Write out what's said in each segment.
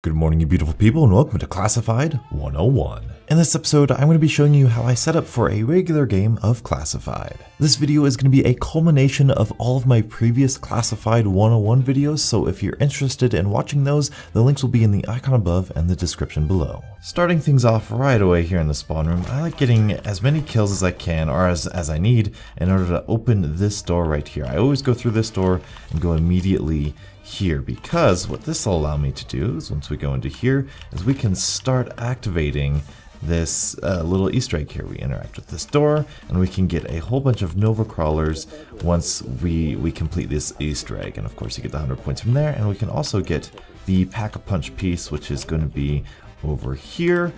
Good morning, you beautiful people, and welcome to Classified 101. In this episode, I'm going to be showing you how I set up for a regular game of Classified. This video is going to be a culmination of all of my previous Classified 101 videos, so if you're interested in watching those, the links will be in the icon above and the description below. Starting things off right away here in the spawn room, I like getting as many kills as I can, or as I need, in order to open this door right here. I always go through this door and go immediately here, because what this will allow me to do is once we go into here is we can start activating this little Easter egg here. We interact with this door and we can get a whole bunch of Nova crawlers once we complete this Easter egg, and of course you get the 100 points from there, and we can also get the pack-a-punch piece, which is going to be over here,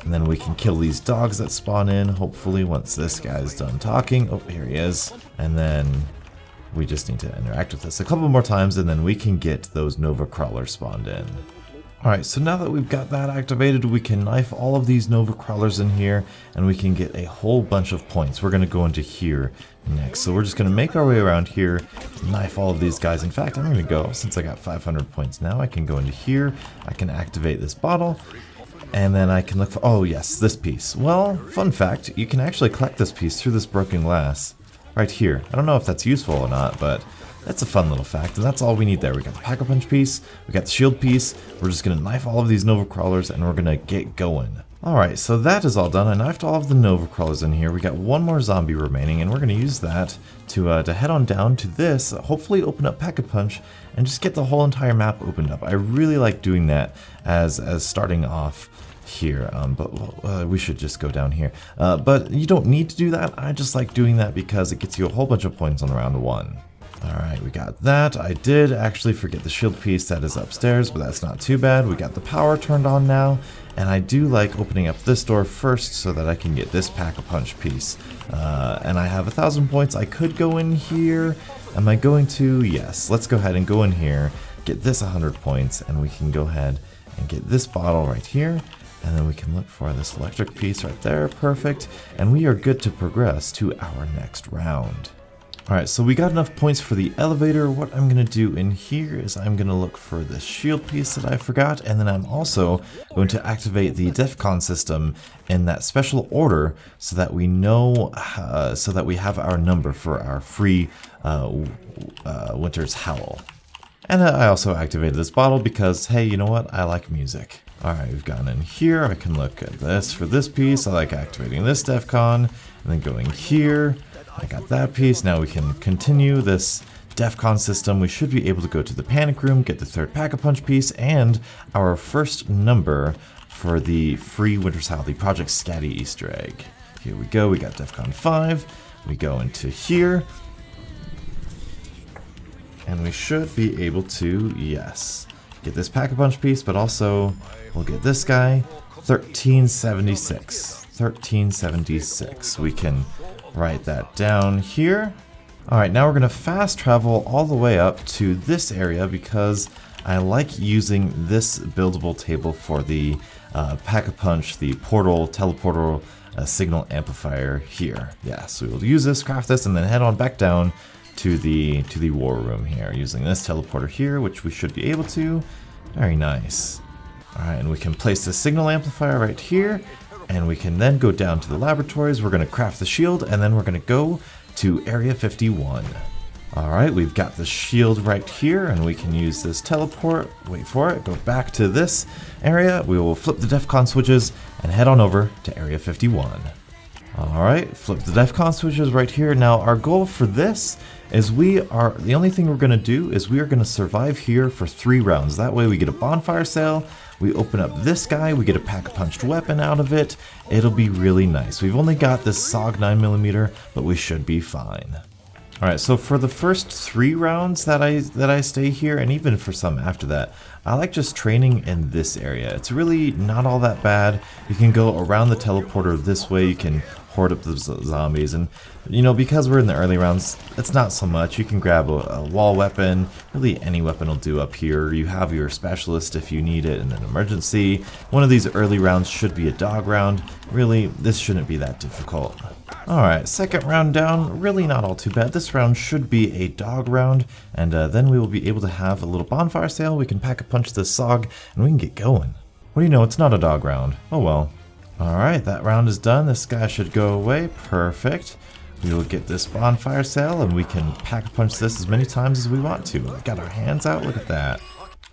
and then we can kill these dogs that spawn in hopefully once this guy's done talking. Oh, here he is. And then we just need to interact with this a couple more times and then we can get those Nova crawlers spawned in. Alright, so now that we've got that activated, we can knife all of these Nova crawlers in here and we can get a whole bunch of points. We're going to go into here next. So we're just going to make our way around here, knife all of these guys. In fact, I'm going to go, since I got 500 points now, I can go into here, I can activate this bottle, and then I can look for, oh yes, this piece. Well, fun fact, you can actually collect this piece through this broken glass right here. I don't know if that's useful or not, but that's a fun little fact, and that's all we need there. We got the pack-a-punch piece, we got the shield piece, we're just gonna knife all of these Nova crawlers and we're gonna get going. Alright, so that is all done. I knifed all of the Nova crawlers in here. We got one more zombie remaining, and we're gonna use that to head on down to this, hopefully open up pack-a-punch, and just get the whole entire map opened up. I really like doing that as starting off here, but we should just go down here. But you don't need to do that. I just like doing that because it gets you a whole bunch of points on round one. Alright, we got that. I did actually forget the shield piece that is upstairs, but that's not too bad. We got the power turned on now, and I do like opening up this door first so that I can get this pack-a-punch piece. And I have 1,000 points. I could go in here. Am I going to? Yes. Let's go ahead and go in here, get this 100 points, and we can go ahead and get this bottle right here. And then we can look for this electric piece right there. Perfect. And we are good to progress to our next round. Alright, so we got enough points for the elevator. What I'm going to do in here is I'm going to look for the shield piece that I forgot. And then I'm also going to activate the DEFCON system in that special order so that we know, so that we have our number for our free Winter's Howl. And I also activated this bottle because, hey, you know what? I like music. Alright, we've gone in here. I can look at this for this piece. I like activating this DEFCON. And then going here. I got that piece. Now we can continue this DEFCON system. We should be able to go to the panic room, get the third pack-a-punch piece, and our first number for the free Winter's Howl, the Project Scatty Easter egg. Here we go. We got DEFCON 5. We go into here. And we should be able to, yes, get this pack-a-punch piece, but also we'll get this guy, 1376. 1376. We can write that down here. Alright, now we're going to fast travel all the way up to this area because I like using this buildable table for the pack-a-punch, the teleportal signal amplifier here. Yeah, so we'll use this, craft this, and then head on back down to the war room here using this teleporter here, which we should be able to. Very nice. Alright, and we can place the signal amplifier right here, and we can then go down to the laboratories. We're going to craft the shield, and then we're going to go to Area 51. Alright, we've got the shield right here, and we can use this teleport, wait for it, go back to this area. We will flip the DEFCON switches and head on over to Area 51. Alright, flip the DEFCON switches right here. Now our goal for this is the only thing we're going to do is we are going to survive here for 3 rounds. That way we get a bonfire sale, we open up this guy, we get a pack-a-punched weapon out of it. It'll be really nice. We've only got this SOG 9mm, but we should be fine. Alright, so for the first 3 rounds that I stay here, and even for some after that, I like just training in this area. It's really not all that bad. You can go around the teleporter this way, you can hoard up the zombies, and you know, because we're in the early rounds, it's not so much. You can grab a wall weapon, really any weapon will do up here. You have your specialist if you need it in an emergency. One of these early rounds should be a dog round. Really, this shouldn't be that difficult. Alright, second round down, really not all too bad. This round should be a dog round, and then we will be able to have a little bonfire sale. We can pack-a-punch this Sog, and we can get going. What do you know, it's not a dog round. Oh well. Alright, that round is done. This guy should go away. Perfect. We will get this bonfire sale, and we can pack-a-punch this as many times as we want to. We've got our hands out, look at that.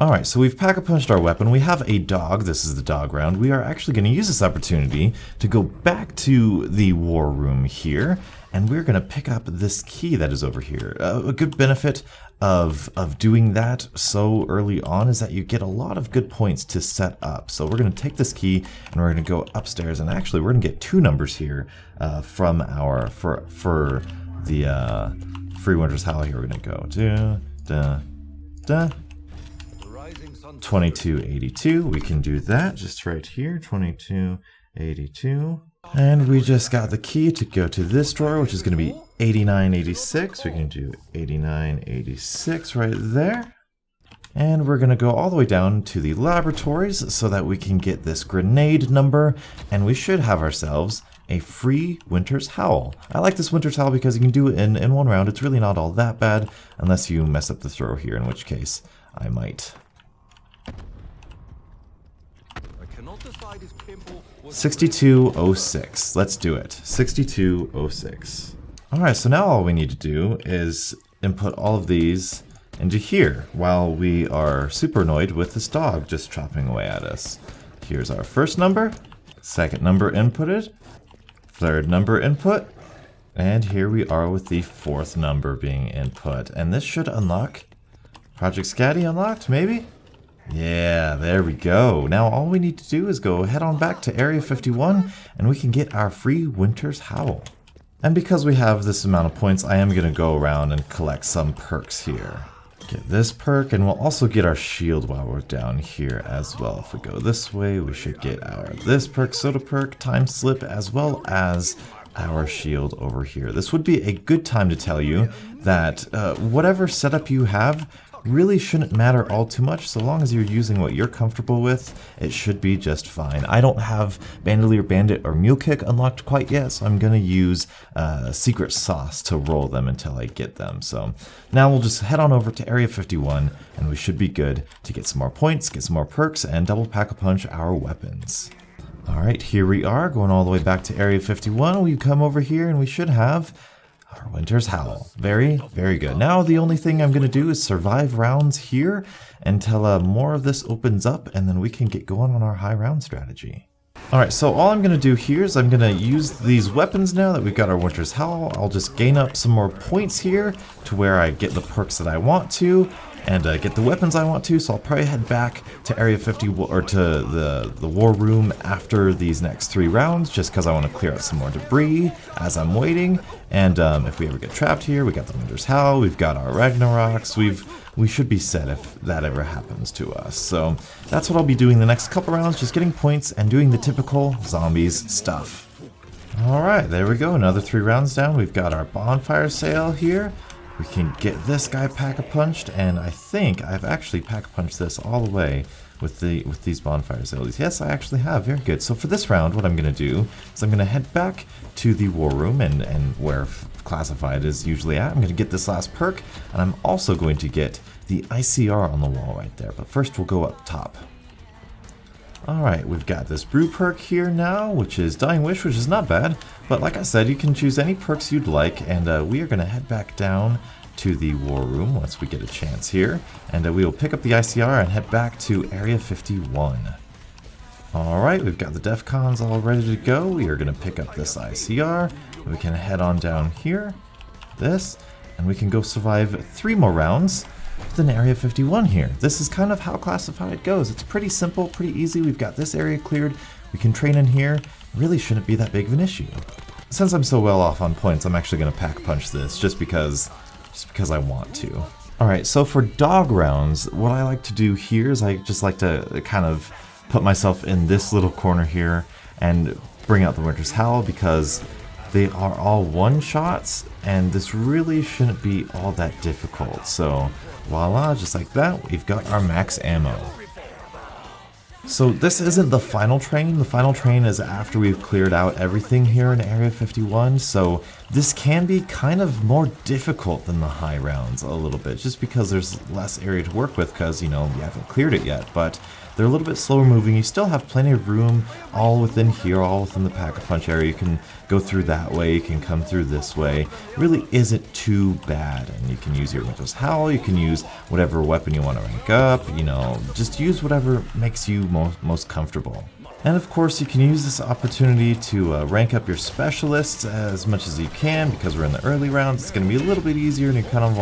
Alright, so we've pack-a-punched our weapon. We have a dog. This is the dog round. We are actually going to use this opportunity to go back to the war room here, and we're going to pick up this key that is over here. A good benefit of doing that so early on is that you get a lot of good points to set up. So we're going to take this key, and we're going to go upstairs, and actually we're going to get 2 numbers here from our, for the free Winter's Howl here. We're going to go 2282. We can do that just right here. 2282. And we just got the key to go to this drawer, which is going to be 8986. We can do 8986 right there. And we're going to go all the way down to the laboratories so that we can get this grenade number. And we should have ourselves a free Winter's Howl. I like this Winter's Howl because you can do it in one round. It's really not all that bad unless you mess up the throw here, in which case I might. 6206. Let's do it. 6206. Alright, so now all we need to do is input all of these into here while we are super annoyed with this dog just chopping away at us. Here's our first number, second number inputted, third number input, and here we are with the fourth number being input. And this should unlock Project Scatty unlocked, maybe? Yeah, there we go. Now all we need to do is go head on back to Area 51 and we can get our free Winter's Howl. And because we have this amount of points, I am going to go around and collect some perks here. Get this perk, and we'll also get our shield while we're down here as well. If we go this way, we should get our this perk, soda perk, time slip, as well as our shield over here. This would be a good time to tell you that whatever setup you have really shouldn't matter all too much. So long as you're using what you're comfortable with, it should be just fine. I don't have Bandolier Bandit or Mule Kick unlocked quite yet, so I'm going to use Secret Sauce to roll them until I get them. So now we'll just head on over to Area 51, and we should be good to get some more points, get some more perks, and double pack-a-punch our weapons. Alright, here we are, going all the way back to Area 51. We come over here, and we should have our Winter's Howl. Very, very good. Now the only thing I'm going to do is survive rounds here until more of this opens up, and then we can get going on our high round strategy. Alright, so all I'm going to do here is I'm going to use these weapons now that we've got our Winter's Howl. I'll just gain up some more points here to where I get the perks that I want to, and get the weapons I want to, so I'll probably head back to Area 50, or to the war room after these next 3 rounds, just because I want to clear out some more debris as I'm waiting. And if we ever get trapped here, we got the Winter's Howl, we've got our Ragnaroks, we should be set if that ever happens to us. So that's what I'll be doing the next couple rounds, just getting points and doing the typical zombies stuff. Alright, there we go, another 3 rounds down. We've got our bonfire sale here. We can get this guy pack-a-punched, and I think I've actually pack-a-punched this all the way with these bonfire sales. Yes, I actually have. Very good. So for this round, what I'm going to do is I'm going to head back to the war room and where Classified is usually at. I'm going to get this last perk, and I'm also going to get the ICR on the wall right there. But first, we'll go up top. Alright, we've got this brew perk here now, which is Dying Wish, which is not bad. But like I said, you can choose any perks you'd like, and we are going to head back down to the war room once we get a chance here. And we will pick up the ICR and head back to Area 51. Alright, we've got the DEFCONs all ready to go. We are going to pick up this ICR. We can head on down here, this, and we can go survive 3 more rounds within Area 51 here. This is kind of how Classified goes. It's pretty simple, pretty easy. We've got this area cleared. We can train in here. Really shouldn't be that big of an issue. Since I'm so well off on points, I'm actually going to pack punch this just because I want to. Alright, so for dog rounds, what I like to do here is I just like to kind of put myself in this little corner here and bring out the Winter's Howl because they are all one-shots, and this really shouldn't be all that difficult. So voila, just like that, we've got our max ammo. So this isn't the final train. The final train is after we've cleared out everything here in Area 51, so this can be kind of more difficult than the high rounds a little bit, just because there's less area to work with because, you know, you haven't cleared it yet, but they're a little bit slower moving. You still have plenty of room all within here, all within the Pack-a-Punch area. You can go through that way, you can come through this way. It really isn't too bad, and you can use your Winter's Howl, you can use whatever weapon you want to rank up, you know, just use whatever makes you most comfortable. And of course you can use this opportunity to rank up your specialists as much as you can, because we're in the early rounds. It's going to be a little bit easier, and you're going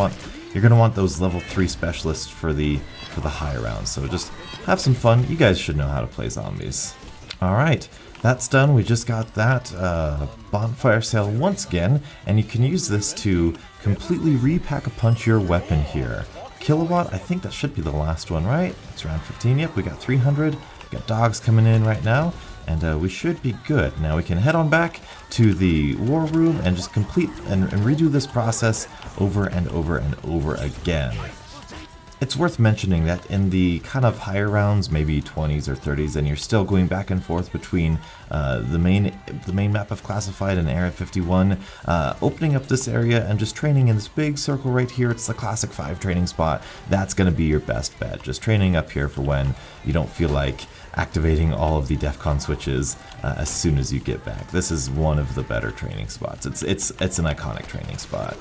to want those level 3 specialists for the high rounds. So just have some fun. You guys should know how to play zombies. Alright, that's done. We just got that bonfire sale once again, and you can use this to completely repack-a-punch your weapon here. Kilowatt, I think that should be the last one, right? It's around 15. Yep, we got 300. We got dogs coming in right now, and we should be good. Now we can head on back to the war room and just complete and redo this process over and over and over again. It's worth mentioning that in the kind of higher rounds, maybe 20s or 30s, and you're still going back and forth between the main map of Classified and Area 51, opening up this area and just training in this big circle right here. It's the Classic 5 training spot. That's going to be your best bet. Just training up here for when you don't feel like activating all of the DEFCON switches as soon as you get back. This is one of the better training spots. It's an iconic training spot.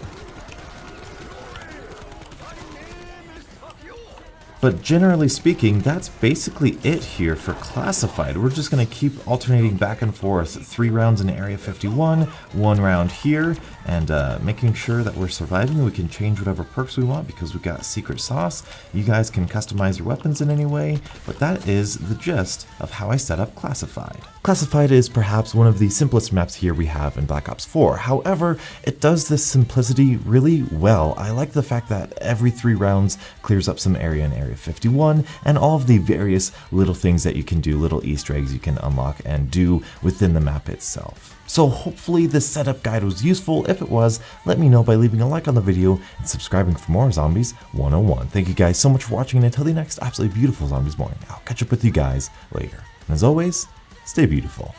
But generally speaking, that's basically it here for Classified. We're just going to keep alternating back and forth. 3 rounds in Area 51, 1 round here, and making sure that we're surviving. We can change whatever perks we want because we've got secret sauce. You guys can customize your weapons in any way, but that is the gist of how I set up Classified. Classified is perhaps one of the simplest maps here we have in Black Ops 4. However, it does this simplicity really well. I like the fact that every 3 rounds clears up some area in Area 51, and all of the various little things that you can do, little Easter eggs you can unlock and do within the map itself. So hopefully this setup guide was useful. If it was, let me know by leaving a like on the video and subscribing for more Zombies 101. Thank you guys so much for watching, and until the next absolutely beautiful Zombies morning, I'll catch up with you guys later. And as always, stay beautiful.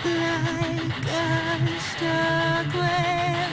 Like I'm stuck where